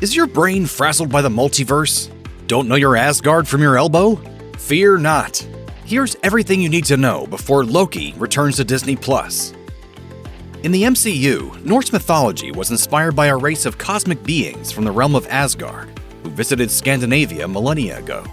Is your brain frazzled by the multiverse? Don't know your Asgard from your elbow? Fear not. Here's everything you need to know before Loki returns to Disney+. In the MCU, Norse mythology was inspired by a race of cosmic beings from the realm of Asgard, who visited Scandinavia millennia ago.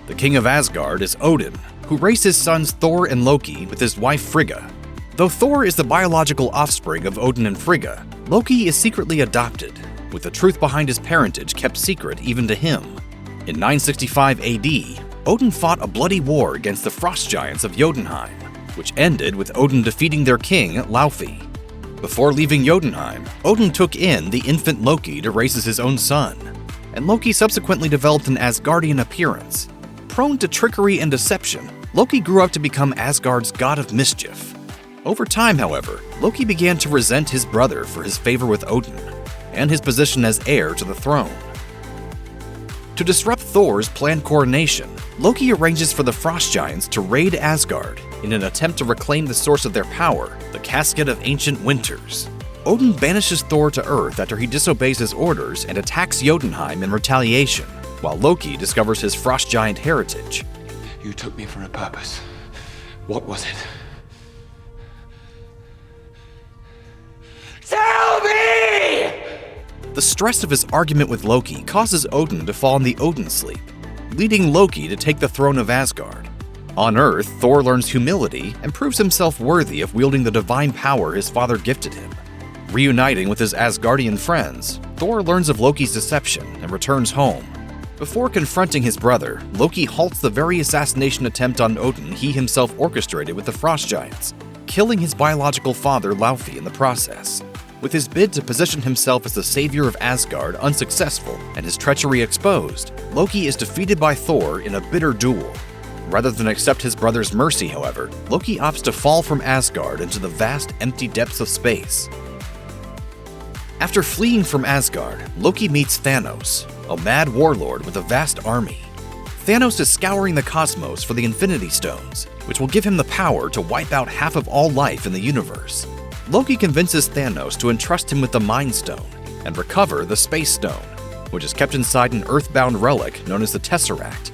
The king of Asgard is Odin, who raised his sons Thor and Loki with his wife Frigga. Though Thor is the biological offspring of Odin and Frigga, Loki is secretly adopted, with the truth behind his parentage kept secret even to him. In 965 AD, Odin fought a bloody war against the frost giants of Jotunheim, which ended with Odin defeating their king, Loki. Before leaving Jotunheim, Odin took in the infant Loki to raise as his own son, and Loki subsequently developed an Asgardian appearance. Prone to trickery and deception, Loki grew up to become Asgard's god of mischief. Over time, however, Loki began to resent his brother for his favor with Odin, and his position as heir to the throne. To disrupt Thor's planned coronation, Loki arranges for the frost giants to raid Asgard in an attempt to reclaim the source of their power, the Casket of Ancient Winters. Odin banishes Thor to Earth after he disobeys his orders and attacks Jotunheim in retaliation, while Loki discovers his frost giant heritage. You took me for a purpose. What was it? Tell me! The stress of his argument with Loki causes Odin to fall in the Odin sleep, leading Loki to take the throne of Asgard. On Earth, Thor learns humility and proves himself worthy of wielding the divine power his father gifted him. Reuniting with his Asgardian friends, Thor learns of Loki's deception and returns home. Before confronting his brother, Loki halts the very assassination attempt on Odin he himself orchestrated with the frost giants, killing his biological father Loki in the process. With his bid to position himself as the savior of Asgard unsuccessful and his treachery exposed, Loki is defeated by Thor in a bitter duel. Rather than accept his brother's mercy, however, Loki opts to fall from Asgard into the vast, empty depths of space. After fleeing from Asgard, Loki meets Thanos, a mad warlord with a vast army. Thanos is scouring the cosmos for the Infinity Stones, which will give him the power to wipe out half of all life in the universe. Loki convinces Thanos to entrust him with the Mind Stone and recover the Space Stone, which is kept inside an earthbound relic known as the Tesseract.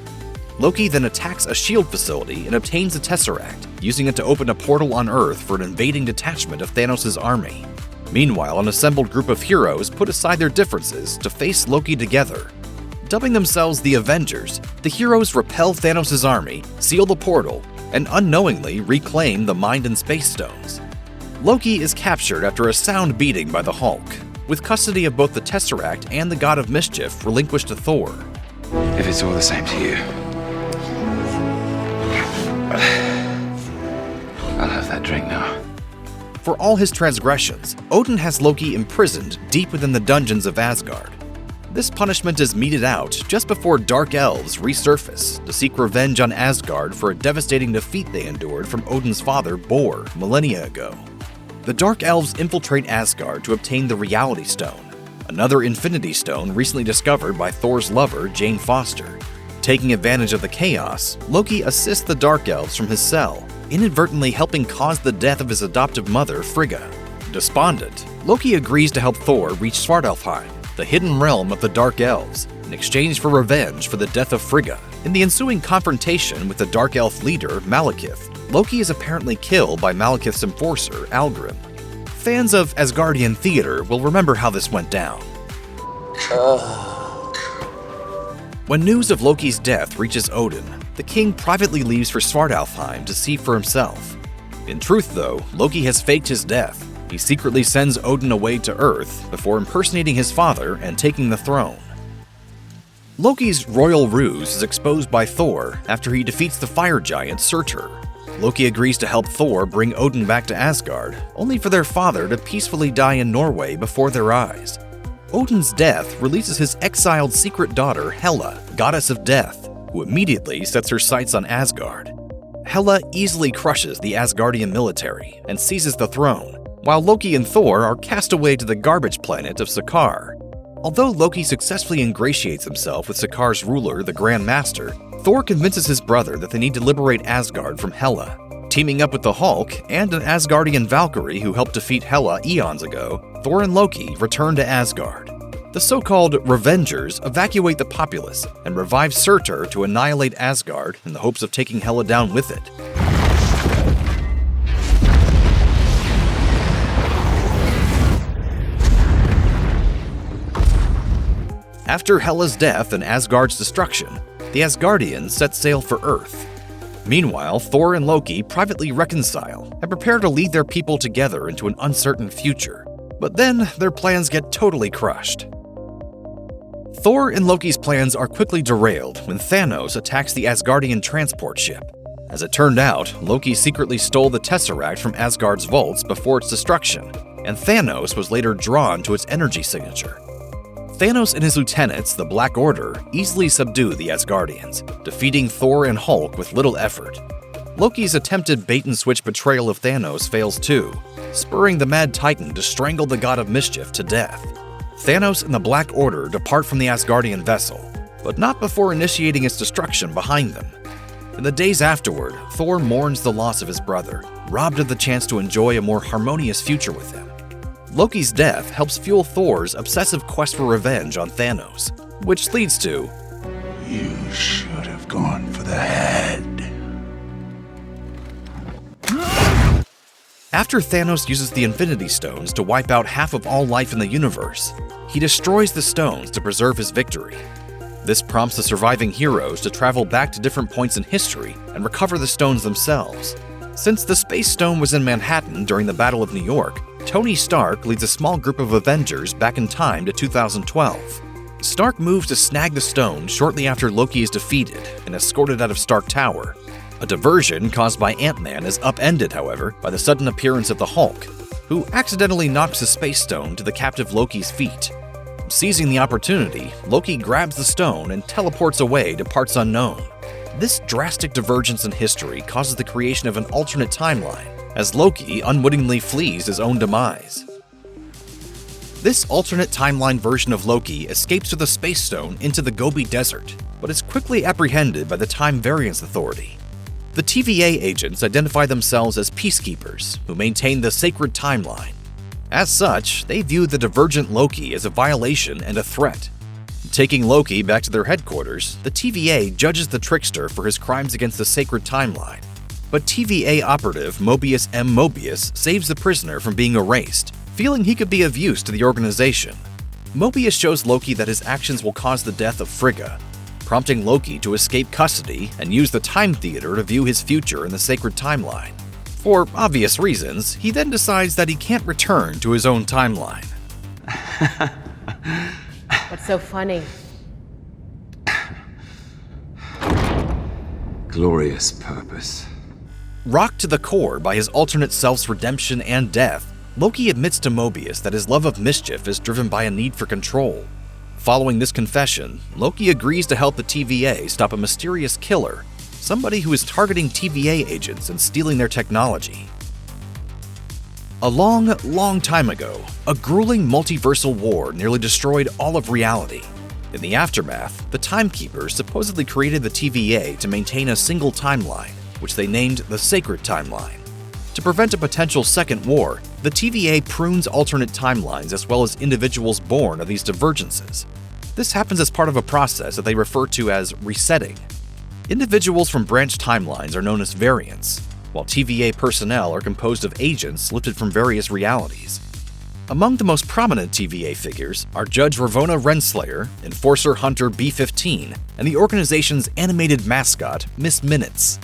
Loki then attacks a shield facility and obtains the Tesseract, using it to open a portal on Earth for an invading detachment of Thanos' army. Meanwhile, an assembled group of heroes put aside their differences to face Loki together. Dubbing themselves the Avengers, the heroes repel Thanos' army, seal the portal, and unknowingly reclaim the Mind and Space Stones. Loki is captured after a sound beating by the Hulk, with custody of both the Tesseract and the God of Mischief relinquished to Thor. If it's all the same to you, I'll have that drink now. For all his transgressions, Odin has Loki imprisoned deep within the dungeons of Asgard. This punishment is meted out just before Dark Elves resurface to seek revenge on Asgard for a devastating defeat they endured from Odin's father, Bor, millennia ago. The Dark Elves infiltrate Asgard to obtain the Reality Stone, another Infinity Stone recently discovered by Thor's lover, Jane Foster. Taking advantage of the chaos, Loki assists the Dark Elves from his cell, inadvertently helping cause the death of his adoptive mother, Frigga. Despondent, Loki agrees to help Thor reach Svartalfheim, the hidden realm of the Dark Elves, in exchange for revenge for the death of Frigga. In the ensuing confrontation with the Dark Elf leader, Malekith, Loki is apparently killed by Malekith's enforcer, Algrim. Fans of Asgardian theater will remember how this went down. When news of Loki's death reaches Odin, the king privately leaves for Svartalfheim to see for himself. In truth, though, Loki has faked his death. He secretly sends Odin away to Earth before impersonating his father and taking the throne. Loki's royal ruse is exposed by Thor after he defeats the fire giant Surtur. Loki agrees to help Thor bring Odin back to Asgard, only for their father to peacefully die in Norway before their eyes. Odin's death releases his exiled secret daughter, Hela, goddess of death, who immediately sets her sights on Asgard. Hela easily crushes the Asgardian military and seizes the throne, while Loki and Thor are cast away to the garbage planet of Sakaar. Although Loki successfully ingratiates himself with Sakaar's ruler, the Grand Master, Thor convinces his brother that they need to liberate Asgard from Hela. Teaming up with the Hulk and an Asgardian Valkyrie who helped defeat Hela eons ago, Thor and Loki return to Asgard. The so-called Revengers evacuate the populace and revive Surtur to annihilate Asgard in the hopes of taking Hela down with it. After Hela's death and Asgard's destruction, the Asgardians set sail for Earth. Meanwhile, Thor and Loki privately reconcile and prepare to lead their people together into an uncertain future. But then their plans get totally crushed. Thor and Loki's plans are quickly derailed when Thanos attacks the Asgardian transport ship. As it turned out, Loki secretly stole the Tesseract from Asgard's vaults before its destruction, and Thanos was later drawn to its energy signature. Thanos and his lieutenants, the Black Order, easily subdue the Asgardians, defeating Thor and Hulk with little effort. Loki's attempted bait-and-switch betrayal of Thanos fails too, spurring the Mad Titan to strangle the god of mischief to death. Thanos and the Black Order depart from the Asgardian vessel, but not before initiating its destruction behind them. In the days afterward, Thor mourns the loss of his brother, robbed of the chance to enjoy a more harmonious future with him. Loki's death helps fuel Thor's obsessive quest for revenge on Thanos, which leads to, "You should have gone for the head." After Thanos uses the Infinity Stones to wipe out half of all life in the universe, he destroys the stones to preserve his victory. This prompts the surviving heroes to travel back to different points in history and recover the stones themselves. Since the Space Stone was in Manhattan during the Battle of New York, Tony Stark leads a small group of Avengers back in time to 2012. Stark moves to snag the stone shortly after Loki is defeated and escorted out of Stark Tower. A diversion caused by Ant-Man is upended, however, by the sudden appearance of the Hulk, who accidentally knocks the Space Stone to the captive Loki's feet. Seizing the opportunity, Loki grabs the stone and teleports away to parts unknown. This drastic divergence in history causes the creation of an alternate timeline, as Loki unwittingly flees his own demise. This alternate timeline version of Loki escapes with the Space Stone into the Gobi Desert, but is quickly apprehended by the Time Variance Authority. The TVA agents identify themselves as peacekeepers who maintain the sacred timeline. As such, they view the divergent Loki as a violation and a threat. Taking Loki back to their headquarters, the TVA judges the trickster for his crimes against the sacred timeline. But TVA operative Mobius M. Mobius saves the prisoner from being erased, feeling he could be of use to the organization. Mobius shows Loki that his actions will cause the death of Frigga, prompting Loki to escape custody and use the Time Theater to view his future in the sacred timeline. For obvious reasons, he then decides that he can't return to his own timeline. What's so funny? Glorious purpose. Rocked to the core by his alternate self's redemption and death, Loki admits to Mobius that his love of mischief is driven by a need for control. Following this confession, Loki agrees to help the TVA stop a mysterious killer, somebody who is targeting TVA agents and stealing their technology. A long time ago, a grueling multiversal war nearly destroyed all of reality. In the aftermath, the Timekeepers supposedly created the TVA to maintain a single timeline, which they named the Sacred Timeline. To prevent a potential second war, the TVA prunes alternate timelines as well as individuals born of these divergences. This happens as part of a process that they refer to as resetting. Individuals from branched timelines are known as Variance, while TVA personnel are composed of agents lifted from various realities. Among the most prominent TVA figures are Judge Ravonna Renslayer, Enforcer Hunter B-15, and the organization's animated mascot, Miss Minutes.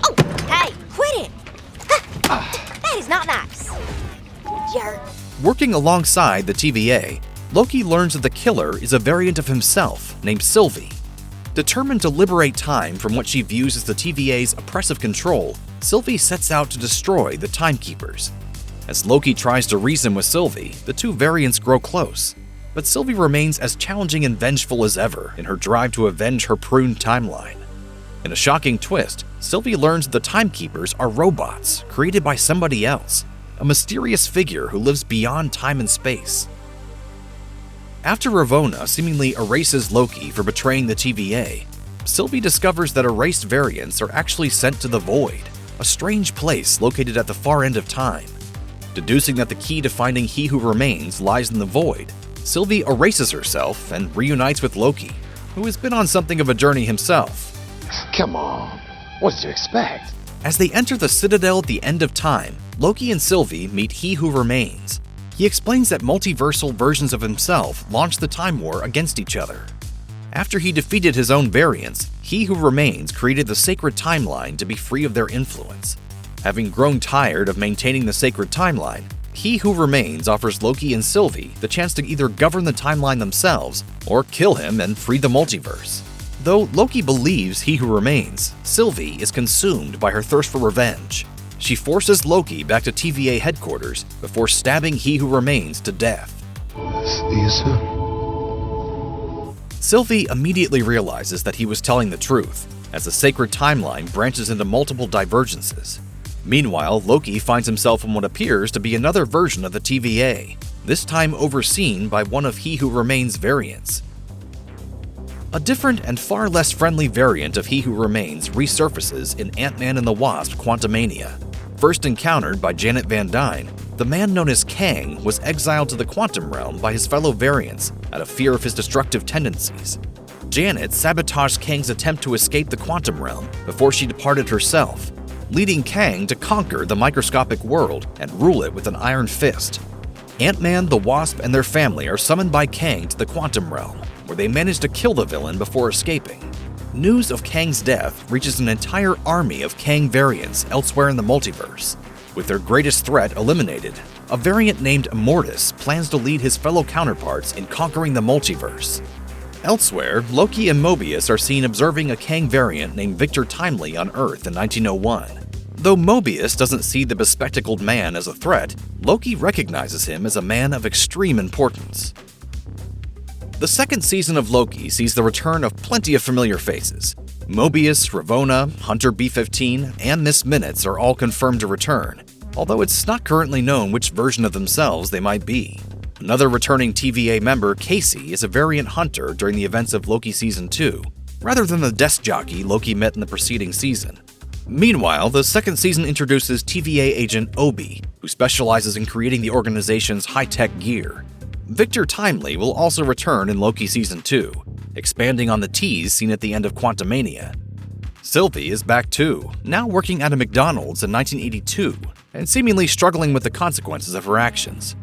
Oh, hey, quit it! That is not nice. Jerk. Working alongside the TVA, Loki learns that the killer is a variant of himself named Sylvie. Determined to liberate time from what she views as the TVA's oppressive control, Sylvie sets out to destroy the Timekeepers. As Loki tries to reason with Sylvie, the two variants grow close, but Sylvie remains as challenging and vengeful as ever in her drive to avenge her pruned timeline. In a shocking twist, Sylvie learns the Timekeepers are robots created by somebody else, a mysterious figure who lives beyond time and space. After Ravonna seemingly erases Loki for betraying the TVA, Sylvie discovers that erased variants are actually sent to the Void, a strange place located at the far end of time. Deducing that the key to finding He Who Remains lies in the Void, Sylvie erases herself and reunites with Loki, who has been on something of a journey himself. Come on, what did you expect? As they enter the Citadel at the end of time, Loki and Sylvie meet He Who Remains. He explains that multiversal versions of himself launched the Time War against each other. After he defeated his own variants, He Who Remains created the sacred timeline to be free of their influence. Having grown tired of maintaining the sacred timeline, He Who Remains offers Loki and Sylvie the chance to either govern the timeline themselves or kill him and free the multiverse. Though Loki believes He Who Remains, Sylvie is consumed by her thirst for revenge. She forces Loki back to TVA headquarters before stabbing He Who Remains to death. Sylvie immediately realizes that he was telling the truth, as the sacred timeline branches into multiple divergences. Meanwhile, Loki finds himself in what appears to be another version of the TVA, this time overseen by one of He Who Remains' variants. A different and far less friendly variant of He Who Remains resurfaces in Ant-Man and the Wasp: Quantumania. First encountered by Janet Van Dyne, the man known as Kang was exiled to the quantum realm by his fellow variants out of fear of his destructive tendencies. Janet sabotaged Kang's attempt to escape the quantum realm before she departed herself, leading Kang to conquer the microscopic world and rule it with an iron fist. Ant-Man, the Wasp, and their family are summoned by Kang to the quantum realm, where they manage to kill the villain before escaping. News of Kang's death reaches an entire army of Kang variants elsewhere in the multiverse. With their greatest threat eliminated, a variant named Immortus plans to lead his fellow counterparts in conquering the multiverse. Elsewhere, Loki and Mobius are seen observing a Kang variant named Victor Timely on Earth in 1901. Though Mobius doesn't see the bespectacled man as a threat, Loki recognizes him as a man of extreme importance. The second season of Loki sees the return of plenty of familiar faces. Mobius, Ravonna, Hunter B-15, and Miss Minutes are all confirmed to return, although it's not currently known which version of themselves they might be. Another returning TVA member, Casey, is a variant Hunter during the events of Loki Season 2, rather than the desk jockey Loki met in the preceding season. Meanwhile, the second season introduces TVA agent Obi, who specializes in creating the organization's high-tech gear. Victor Timely will also return in Loki Season 2, expanding on the tease seen at the end of Quantumania. Sylvie is back too, now working at a McDonald's in 1982, and seemingly struggling with the consequences of her actions.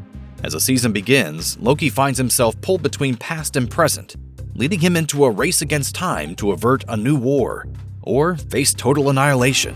As the season begins, Loki finds himself pulled between past and present, leading him into a race against time to avert a new war, or face total annihilation.